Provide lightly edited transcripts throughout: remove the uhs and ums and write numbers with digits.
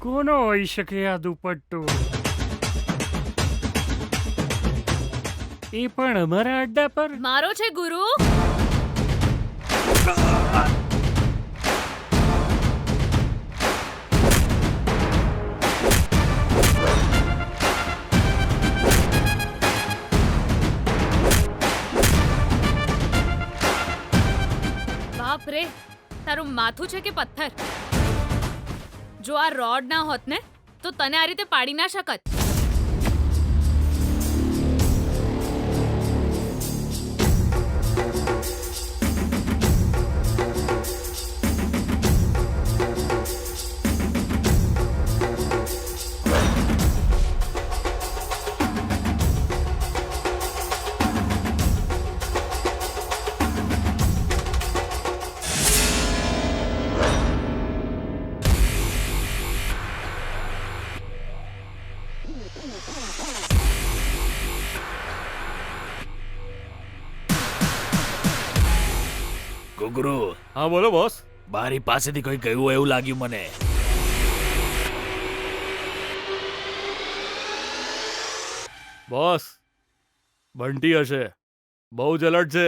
કોનો હોઈ શકે આ દુપટ્ટો? એ પણ અમારા અડ્ડા પર. મારો છે ગુરુ. બાપ રે, તારું માથું છે કે પથ્થર? જો આ રોડ ના હોત ને તો તને આ રીતે પાડી ના શકત. ગુગરુ. હા બોલો બોસ. બારી પાસેથી કોઈ ગયું એવું લાગ્યું મને. બોસ, બંટી હશે. બહુ જ અલર્ટ છે.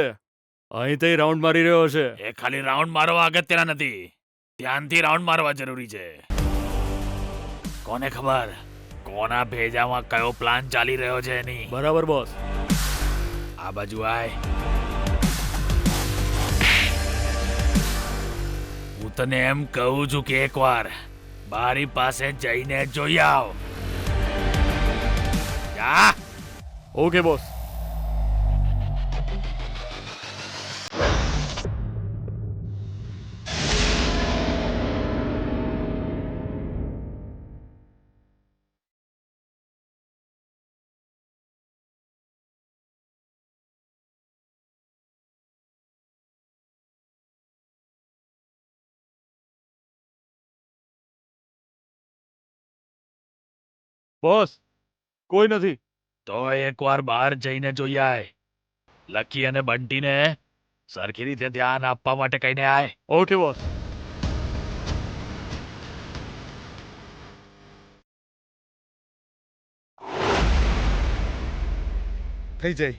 અહીંથી રાઉન્ડ મારી રહ્યો હશે. એ ખાલી રાઉન્ડ મારવા અગત્યના નથી, ધ્યાનથી રાઉન્ડ મારવા જરૂરી છે. કોને ખબર કોના ભેજામાં કયો પ્લાન ચાલી રહ્યો છે એની. બરાબર બોસ. આ બાજુ આય. હું તને એમ કહું છું કે એકવાર બારી પાસે જઈને જોઈ આવ. જા. Okay boss. બોસ, કોઈ નથી. તો એકવાર બહાર જઈને જોઈ આય. લકી અને બંટીને સરખી રીતે ધ્યાન આપવા માટે કહીને આય. Okay boss. થઈ જાય.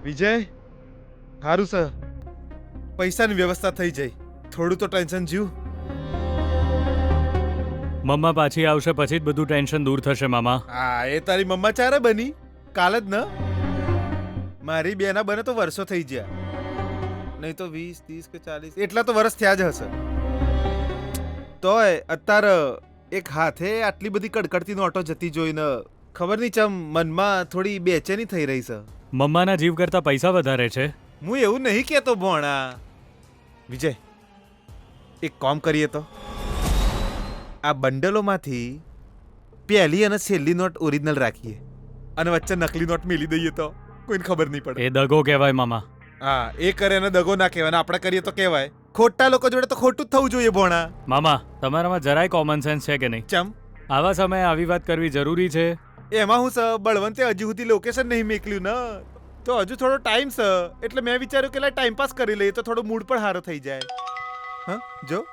વિજય, સારું સર. પૈસાની વ્યવસ્થા થઈ જાય. થોડું તો ટેન્શન જીવ. મમ્મા પાછી આવશે પછી જ બધું ટેન્શન દૂર થશે મામા. હા, એ તારી મમ્મા ચારે બની કાલ જ ન. મારી બેના બને તો વર્ષો થઈ ગયા. નહીં તો 20, 30 કે 40 એટલા તો વર્ષ થયા જ હશે. તોય અત્યારે એક હાથે આટલી બધી કડકડતી નોટો જતી જોઈને ખબર નહીં ચમ મનમાં થોડી બેચેની થઈ રહી છે. મમ્માના જીવ કરતા પૈસા વધારે છે. હું એવું નહીં કહેતો ભોણા. વિજય, એક કામ કરીએ તો આ બંડલોમાંથી પહેલી અને છેલ્લી નોટ ઓરિજિનલ રાખીએ અને વચ્ચે નકલી નોટ મેલી દઈએ તો કોઈને ખબર નહીં પડે. એ દગો કહેવાય મામા. હા, એ કરે અને દગો ના કહેવાય, આપણે કરીએ તો કહેવાય. ખોટા લોકો જોડે તો ખોટું જ થવું જોઈએ ભોણા. મામા, તમારામાં જરાય કોમન સેન્સ છે કે નહીં? ચમ આવા સમયે આવી વાત કરવી જરૂરી છે. એમાં હું બળવંતે હજી સુધી લોકેશન નહીં મેકલ્યું ને, તો હજુ થોડો ટાઈમ છે એટલે મેં વિચાર્યું કે ટાઈમ પાસ કરી લઈએ તો થોડો મૂડ પણ સારો થઈ જાય. હા, જો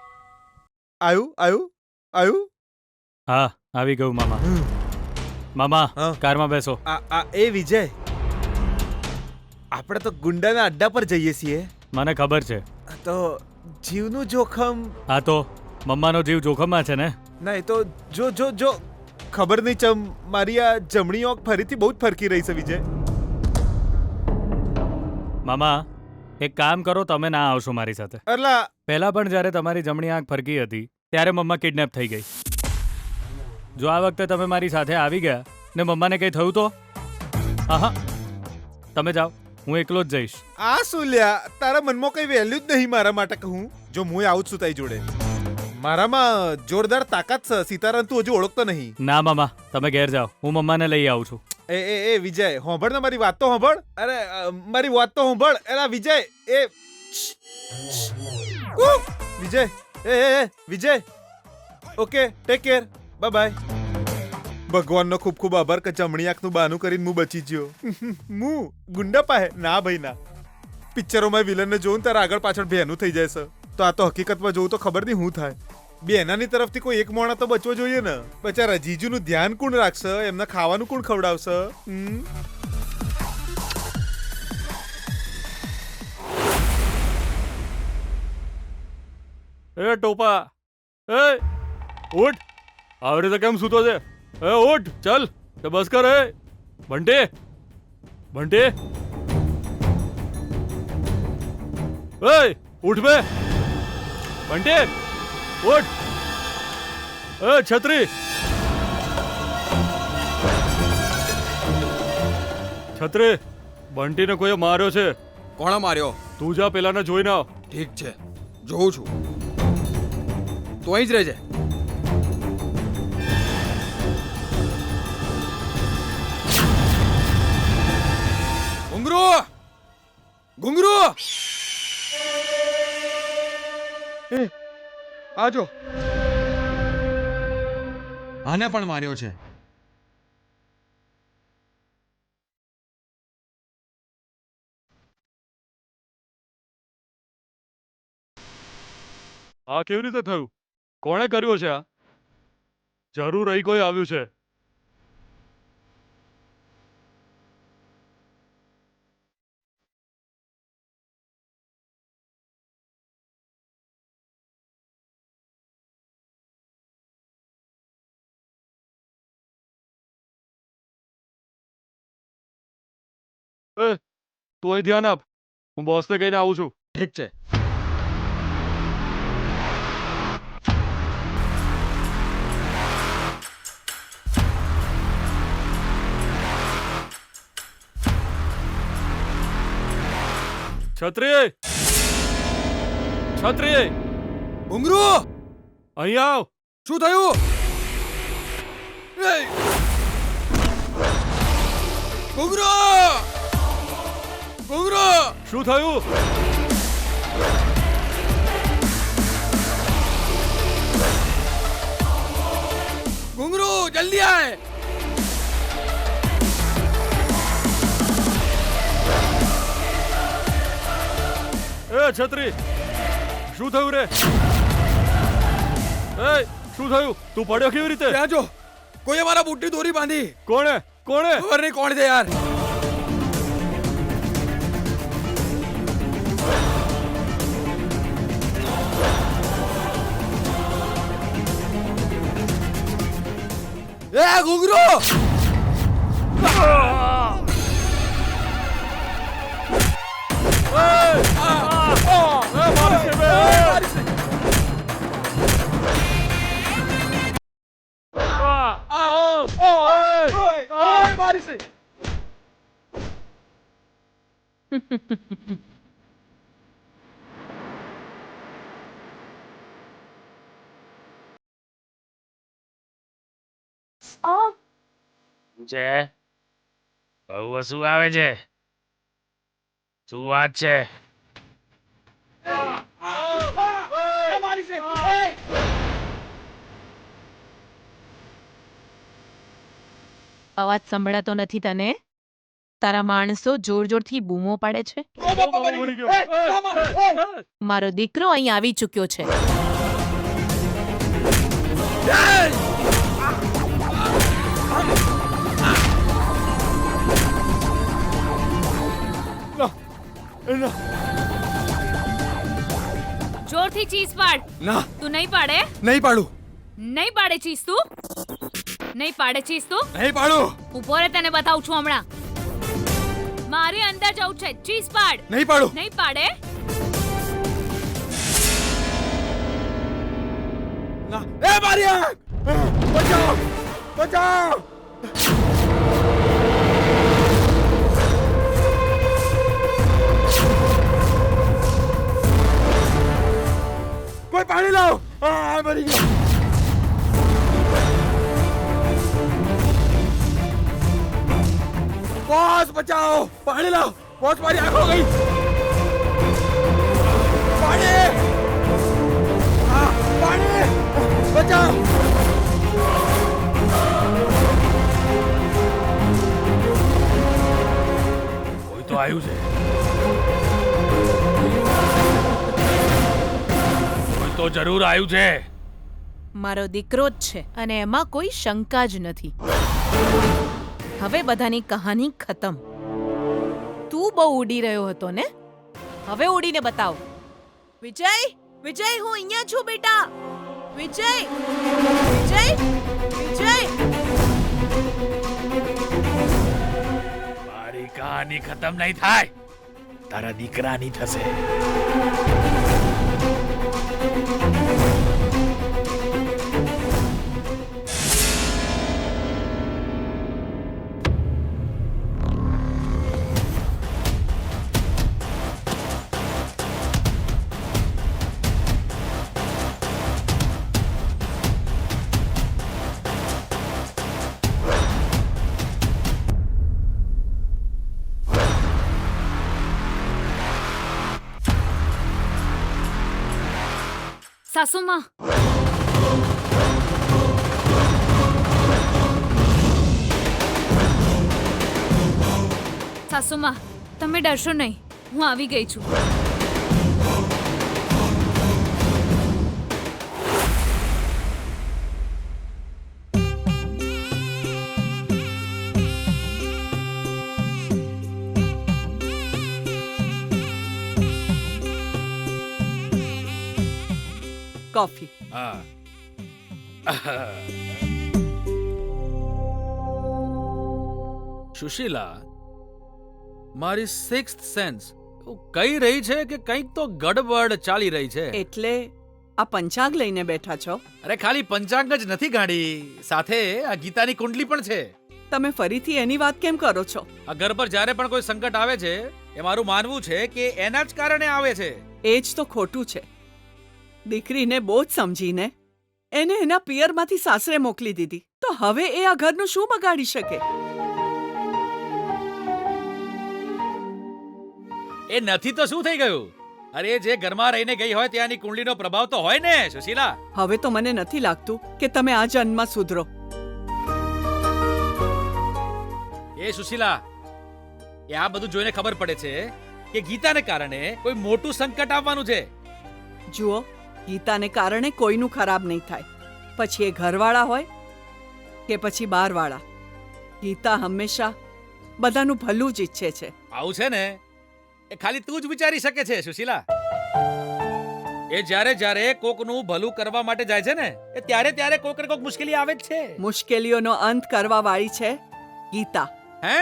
આવ્યું આવ્યું આવ્યું. હા, આવી ગયું મામા. મામા, હા. કારમાં બેસો. એ વિજય, આપણે તો ગુંડાના અડ્ડા પર જઈએ છીએ. મને ખબર છે. તો જીવનું જોખમ. હા તો મમ્માનો જીવ જોખમમાં છે ને. નહીં તો જો જો જો ખબર નહીં ચમ મારી આ જમણી આંખ ફરીથી બહુ જ ફરકી રહી છે વિજય. મામા, એક કામ કરો, તમે ના આવશો મારી સાથે. અલા પહેલા પણ જ્યારે તમારી જમણી આંખ ફરકી હતી ત્યારે મમ્મા કિડનેપ થઈ ગઈ. જો આ વખતે તમે મારી સાથે આવી ગયા ને મમ્માને કંઈ થયું તો? હા, તમે જાઓ, હું એકલો જ જઈશ. આ શું લ્યા, તારા મનમાં કઈ વેલ્યુ જ નહીં મારા માટે કહું. જો હું આવું જ છું તારી જોડે. મારામાં જોરદાર તાકાત છે. સીતારામ તું હજુ ઓળખતો નહીં. ના મામા, તમે ઘેર જાઓ, હું મમ્માને લઈ આવું છું. એ વિજય, હોંભળ ને મારી વાત તો હોંભળ. અરે મારી વાત તો હોંભળ. એલા વિજય, એ વિજય, એ Vijay. Okay, take care, bye bye. ભગવાનનો ખૂબ ખૂબ આભાર કે જમણી આંખનું બહાનું કરીને હું બચી ગયો. હું ગુંડા પાહે ના ભાઈ ના. પિક્ચરોમાં વિલનને જોઉં ત્યારે આગળ પાછળ ભેનું થઈ જાય છે. તો આ તો હકીકતમાં જોઉં તો ખબર નહીં શું થાય. બેનાની તરફથી કોઈ એક મોણા તો બચવો જોઈએ ને. બચારા જીજુનું ધ્યાન કોણ રાખશે? એમને ખાવાનું કોણ ખવડાવશે? એ ટોપા, એ ઉઠ. આવી રીતે કેમ સૂતો છે? એ ઉઠ, ચાલ. તે બસ કર. એ બંટી, બંટી, એ ઉઠ બે. બંટી ઉઠ. એ છત્રી, છત્રી, બંટીને કોઈએ માર્યો છે. કોણે માર્યો? તું જા પેલાને જોઈને આવ. ઠીક છે, જોઉં છું. તું અહીં જ રહેજે. ઘુંઘરૂ, ઘુંઘરૂ, આજો. આને પણ માર્યો છે. આ કેવી રીતે થયું? કોણે કર્યો છે આ? જરૂર અહીં કોઈ આવ્યું છે. એ તું અહીં ધ્યાન આપ. હું બોસને કહીને આવું છું. ઠીક છે. છત્રી, છત્રી, ઘુંઘરૂ, અહીં આવ. શું થયું? ઘુંઘરૂ, ઘુંઘરૂ, શું થયું? ઘુંઘરૂ, જલ્દી આય. એ છત્રી, શું થયું રે? એ શું થયું? તું પડ્યો કેવી રીતે? ત્યાં જો, કોઈએ મારા બુટ્ટી દોરી બાંધી. કોણે? કોણે? ખબર નહીં કોણ છે યાર. એ ઘુંઘરૂ, છે બહુ શું આવે છે? શું વાત છે? અવાજ સંભળાતો નથી તને? તારા માણસો જોર જોરથી બૂમો પાડે છે. મારો દીકરો અહીં આવી ચૂક્યો છે. જોરથી ચીઝ પાડ. ના, તું નહીં પાડે? નહીં પાડું. નહીં પાડે ચીઝ તું? નહીં પાડે ચીઝ તું? નહીં પાડું. ઉભો રે, તને બતાવું છું હમણાં. મારે અંદર જવું છે. ચીઝ પાડ. નહીં પાડું. નહીં પાડે? ના. એ મારી આંખ! બચાવ! બચાવ! કોઈ પાણી લાવ! આ મરી ગયો. બોસ બચાવો! પાણી લાવ! બોસ મારી આંખો ગઈ! પાણી! પાણી! બચાવ! તો આવ્યું છે. કોઈ તો જરૂર આવ્યું છે. મારો દીકરો જ છે અને એમાં કોઈ શંકા જ નથી. હવે બધાની કહાની ખતમ. તું બહુ ઉડી રહ્યો હતો ને, હવે ઉડીને બતાવ. વિજય, વિજય, હું અહીંયા છું બેટા. વિજય, વિજય, વિજય. મારી કહાની ખતમ નહીં થાય, તારા દીકરાની થશે. સાસુમાં, સાસુમાં, તમે ડરશો નહીં, હું આવી ગઈ છું. કોફી. હા. સુશીલા, મારી સિક્સ્થ સેન્સ કહી રહી છે કે કંઈક તો ગડબડ ચાલી રહી છે. એટલે આ પંચાંગ લઈને બેઠા છો? અરે ખાલી પંચાંગ જ નથી ગાડી, સાથે આ ગીતાની કુંડલી પણ છે. તમે ફરીથી એની વાત કેમ કરો છો? આ ઘર પર જ્યારે પણ કોઈ સંકટ આવે છે, એ મારું માનવું છે કે એના જ કારણે આવે છે. એ જ તો ખોટું છે. દીકરીને બોજ સમજીને એને એના પિયરમાંથી સાસરે મોકલી દીધી, તો હવે એ આ ઘરનું શું બગાડી શકે? એ નથી તો શું થઈ ગયું? અરે જે ઘરમાં રહીને ગઈ હોય ત્યાંની કુંડલીનો પ્રભાવ તો હોય ને સુશીલા. હવે તો મને નથી લાગતું કે તમે આ જન્મમાં સુધરો. એ સુશીલા, એ આ બધું જોઈને ખબર પડે છે કે ગીતાને કારણે કોઈ મોટું સંકટ આવવાનું છે. જુઓ, ગીતાને કારણે કોઈનું ખરાબ નહીં થાય, પછી એ ઘરવાળા હોય કે પછી બહારવાળા. ગીતા હંમેશા બધાનું ભલું જ ઈચ્છે છે. આવું છે ને, એ ખાલી તું જ વિચારી શકે છે સુશીલા. એ જ્યારે જ્યારે કોકનું ભલું કરવા માટે જાય છે ને, એ ત્યારે ત્યારે કોક ને કોક મુશ્કેલી આવે જ છે. મુશ્કેલીઓનો અંત કરવા વાળી છે ગીતા. હે,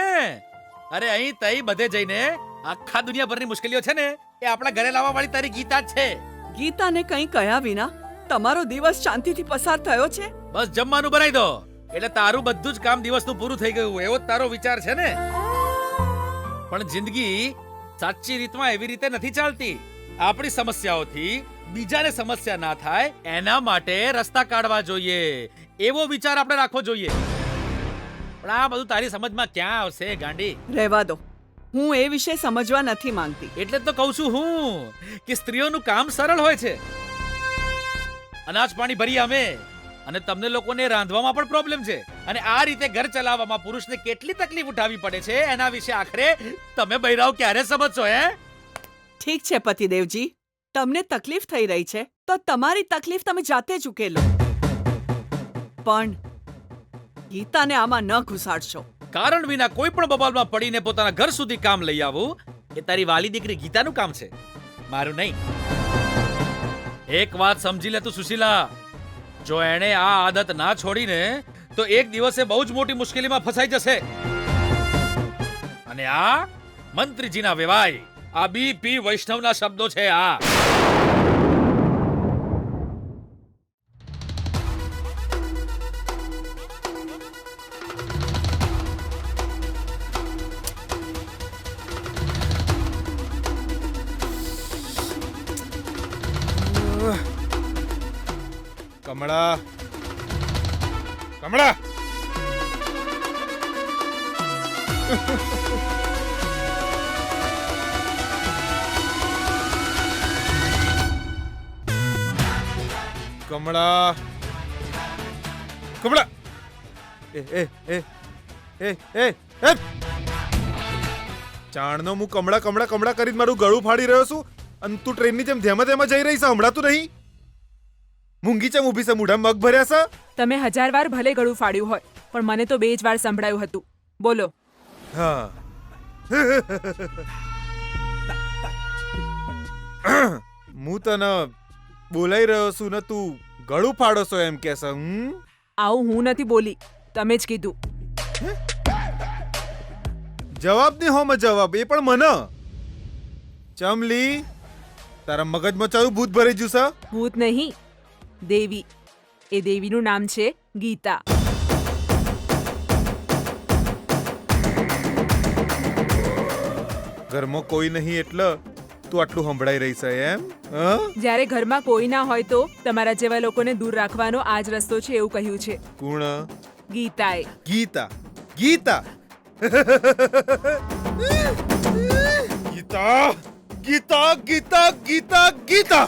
અરે અહીં તઈ બધે જઈને આખા દુનિયાભરની મુશ્કેલીઓ છે ને, એ આપણા ઘરે લાવવા વાળી તારી ગીતા જ છે. ગીતાને કંઈ કહ્યા વિના તમારો દિવસ શાંતિથી પસાર થયો છે? બસ જમવાનું બનાવી દો એટલે તારું બધું જ કામ દિવસનું પૂરું થઈ ગયું, એવો જ તારો વિચાર છે ને. પણ જિંદગી સાચી રીતમાં એવી રીતે નથી ચાલતી. આપણી સમસ્યાઓથી બીજાને સમસ્યા ના થાય એના માટે રસ્તા કાઢવા જોઈએ, એવો વિચાર આપણે રાખવો જોઈએ. પણ આ બધું તારી સમજમાં ક્યાં આવશે ગાંડી? રહેવા દો, હું એ વિશે સમજવા નથી માંગતી. એટલે તો કહું છું હું કે સ્ત્રીઓનું કામ સરળ હોય છે. અનાજ પાણી ભરી અમે, અને તમને લોકોને રાંધવામાં પણ પ્રોબ્લેમ છે, અને આ રીતે ઘર ચલાવવામાં પુરુષને કેટલી તકલીફ ઉઠાવવી પડે છે એના વિશે આખરે તમે બૈરાઓ ક્યારે સમજશો? હે, ઠીક છે પતિદેવજી, તમને તકલીફ થઈ રહી છે તો તમારી તકલીફ તમે જાતે જ ઉકેલો, પણ ગીતાને આમાં ન ઘુસાડશો. કારણ વિના કોઈ પણ બબાલમાં પડીને પોતાના ઘર સુધી કામ લઈ આવવું એ તારી વાલી દીકરી ગીતાનું કામ છે, મારું નહીં. એક વાત સમજી લે તું સુશીલા, જો એણે આ આદત ના છોડીને તો એક દિવસે બહુ જ મોટી મુશ્કેલીમાં ફસાઈ જશે. અને આ મંત્રીજીના વેવાય, આ બીપી વૈષ્ણવના શબ્દો છે. આ કમળા, કમળા, કમળા, કમળા. એ એ એ એ એ એ ચાણનો હું કમળા કમળા કમળા કરીને મારું ગળું ફાડી રહ્યો છું અને તું ટ્રેનની જેમ ધેમાં ધેમાં જઈ રહી છે, હમણાં નહીં? મૂંગી ચમ ઊભી છે, મૂઢા મગ ભર્યા છે? તમે 1000 વાર ભલે ગળું ફાડ્યું હોય, પણ મને તો 2 જ વાર સંભળાયું હતું. બોલો. હા. હું તને બોલાઈ રહ્યો છું ને તું ગળું ફાડો છો એમ કે છે? આવું હું નથી બોલી, તમે જ કીધું. જવાબ નહીં હોમાં જવાબ, એ પણ મને. ચમલી, તારા મગજમાં ચાયું ભૂત ભરી ગયું છે? ભૂત નહીં, દેવી. એ દેવીનું નામ છે ગીતા. ઘરમાં કોઈ નહીં એટલે તું આટલું સંભળાઈ રહી છે એમ? જ્યારે ઘરમાં કોઈ ના હોય તો તમારા જેવા લોકોને દૂર રાખવાનો આ જ રસ્તો છે એવું કહ્યું છે કોણ? ગીતાએ. ગીતા. ગીતા. ગીતા ગીતા ગીતા ગીતા ગીતા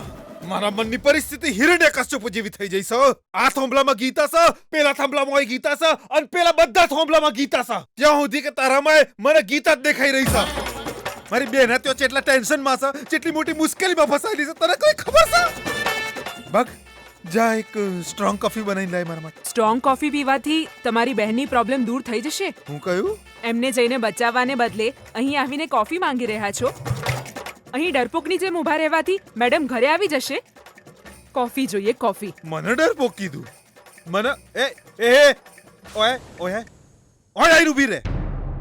મારા મનની પરિસ્થિતિ હિરણ્યકશ્યપ જેવી થઈ જઈ છે. આ થોંભલામાં ગીતા છે, પેલા થાંભલામાં ગીતા છે અને પેલા બધા થોંભલામાં ગીતા છે. ત્યાં સુધી કે તારામાં મને ગીતા જ દેખાઈ રહી છે. મારી બેન ત્યાં જેટલા ટેન્શનમાં છે, જેટલી મોટી મુશ્કેલીમાં ફસાયેલી છે, તને કોઈ ખબર છે? બગ જા એક સ્ટ્રોંગ કોફી બનાવીને લાય મારા માટે. સ્ટ્રોંગ કોફી પીવાથી તમારી બહેનની પ્રોબ્લેમ દૂર થઈ જશે. હું કહ્યું? એમને જઈને બચાવવાને બદલે અહીં આવીને કોફી માંગી રહ્યા છો. અહીં ડરપોકની જેમ ઊભા રહેવાથી મેડમ ઘરે આવી જશે. કોફી જોઈએ, કોફી. મને ડરપોક કીધું? મને એ એ ઓય ઓય ઓય આઈ ઊભી રે.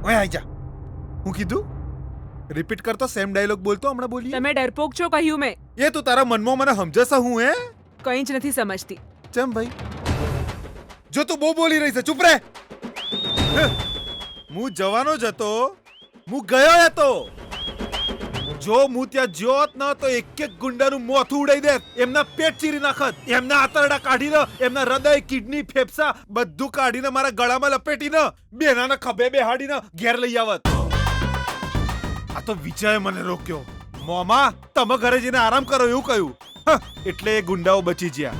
ઓય આઈ જા. હું કીધું? રિપીટ કરતો, સેમ ડાયલોગ બોલતો. હમણાં બોલી. તમે ડરપોક છો કહ્યું મેં. એ તું તારા મનમાં મને સમજશે હું? કંઈ જ નથી સમજતી. ચમ ભાઈ, જો તું બહુ બોલી રહી છે, ચૂપ રહે. હું જવાનો જ હતો, હું ગયો હતો. જો હું ત્યાં જોત ન તો એક એક ગુંડાનું મોથું ઉડાઈ દે, એમના પેટ ચીરી નાખત, એમના આંતરડા કાઢીને, એમના હૃદય, કિડની, ફેફસા બધું કાઢીને મારા ગળામાં લપેટીને બેનાના ખભે બેહાડીને ઘેર લઈ આવત. આ તો વિજયે મને રોક્યો. મોમા, તમે ઘરે જઈને આરામ કરો એવું કહ્યું. એટલે એ ગુંડાઓ બચી ગયા.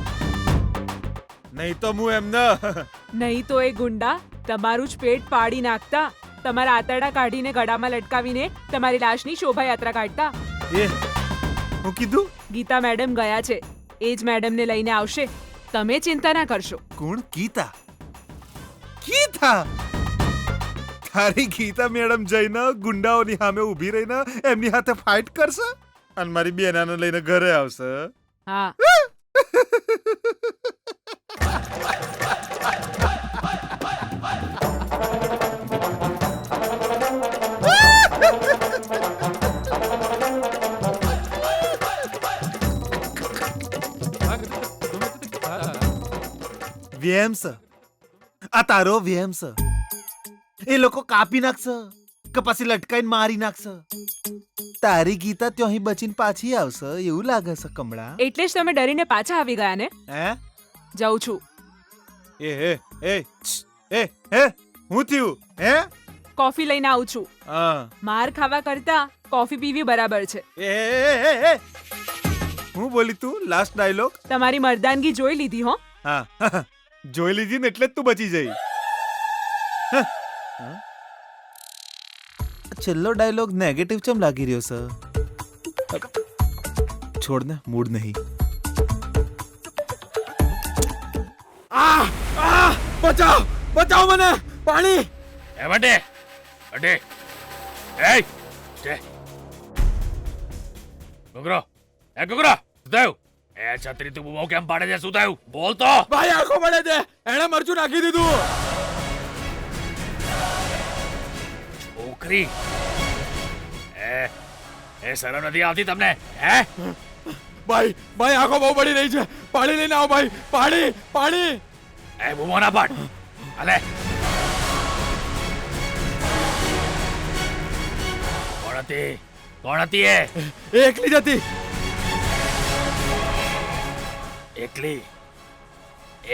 નહીં તો હું એમને નહીં તો એ ગુંડા તમારું જ પેટ પાડી નાખતા, તમારા આંતરડા કાઢીને ગળામાં લટકાવીને તમારી લાશની શોભાયાત્રા કાઢતા. એ હું કીધું? ગીતા મેડમ ગયા છે, એ જ મેડમને લઈને આવશે. તમે ચિંતા ના કરશો. કોણ? ગીતા? ગીતા? તારી ગીતા મેડમ જઈને ગુંડાઓની સામે ઊભી રહીને એમની સાથે ફાઇટ કરશે અને મારી બેનાને લઈને ઘરે આવશે. હા. વેમ છે આ તારો, વેમ છે. એ લોકો કાપી નાખશે કે પછી લટકાઈને મારી નાખશે. તારી ગીતા ત્યાંથી બચીને પાછી આવશે એવું લાગે છે કમળા. એટલે જ તમે ડરીને પાછા આવી ગયા ને? હે? જાઉં છું. એ એ એ એ હે હું થયું? હે? કોફી લઈને આવું છું. હા. માર ખાવા કરતા કોફી પીવી બરાબર છે. એ હું બોલી તું? Last dialogue? તમારી મર્દાનગી જોઈ લીધી હો. હા. જોઈ લીધી ને એટલે જ તું બચી જઈ. છેલ્લો ડાયલોગ નેગેટિવ ચમ લાગી રહ્યો છે? છોડ ને, મૂડ નહીં. બચાવ બચાવ મને, પાણી. એ બટે બટે એ છે ગોગરો, એ ગોગરો, શું થયું? એ છત્રી તું બહુ કેમ પાડે છે? શું થયું? બોલ તો. ભાઈ આંખો પડે છે, એણે મરચું નાખી દીધું. છોકરી, એ શરમ નથી આવતી તમને? હે ભાઈ ભાઈ આંખો બહુ પડી રહી છે, પાણી લઈને આવો ભાઈ. પાણી પાણી. એ બૂમો ના પાડ. હાલે. કોણ હતી? કોણ હતી એ? એકલી જ હતી. એકલી?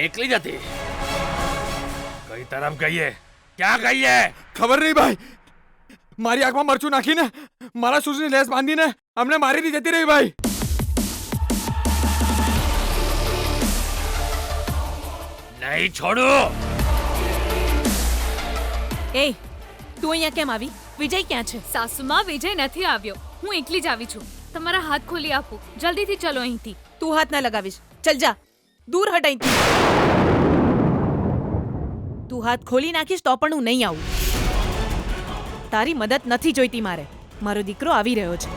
એકલી જ હતી? કઈ તરફ ગઈએ? ક્યાં ગઈએ? ખબર નહીં ભાઈ, મારી આંખમાં મરચું નાખીને મારા શૂઝની લેસ બાંધીને અમને મારી જતી રહી ભાઈ. નહીં છોડું. એ તું અહીંયા કેમ આવી? વિજય ક્યાં છે? સાસુમાં વિજય નથી આવ્યો. હું એકલી જ આવી છું. તમારા હાથ ખોલી આપું. જલ્દીથી ચલો અહીંથી. તું હાથ ના લગાવીશ. ચલ જા, દૂર હટ અહીંથી. તું હાથ ખોલી નાખીશ તો પણ હું નહીં આવું. તારી મદદ નથી જોઈતી મારે. મારો દીકરો આવી રહ્યો છે.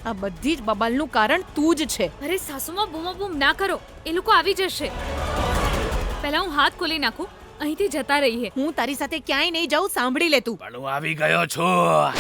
આ બધી જ બબાલનું કારણ તું જ છે. અરે સાસુમાં બૂમાબૂમ ના કરો. એ લોકો આવી જશે. પહેલા હું હાથ ખોલી નાખું. અહીંથી જતા રહીએ. હું તારી સાથે ક્યાંય નહીં જાઉં, સાંભળી લે તું. પણ હું આવી ગયો છું.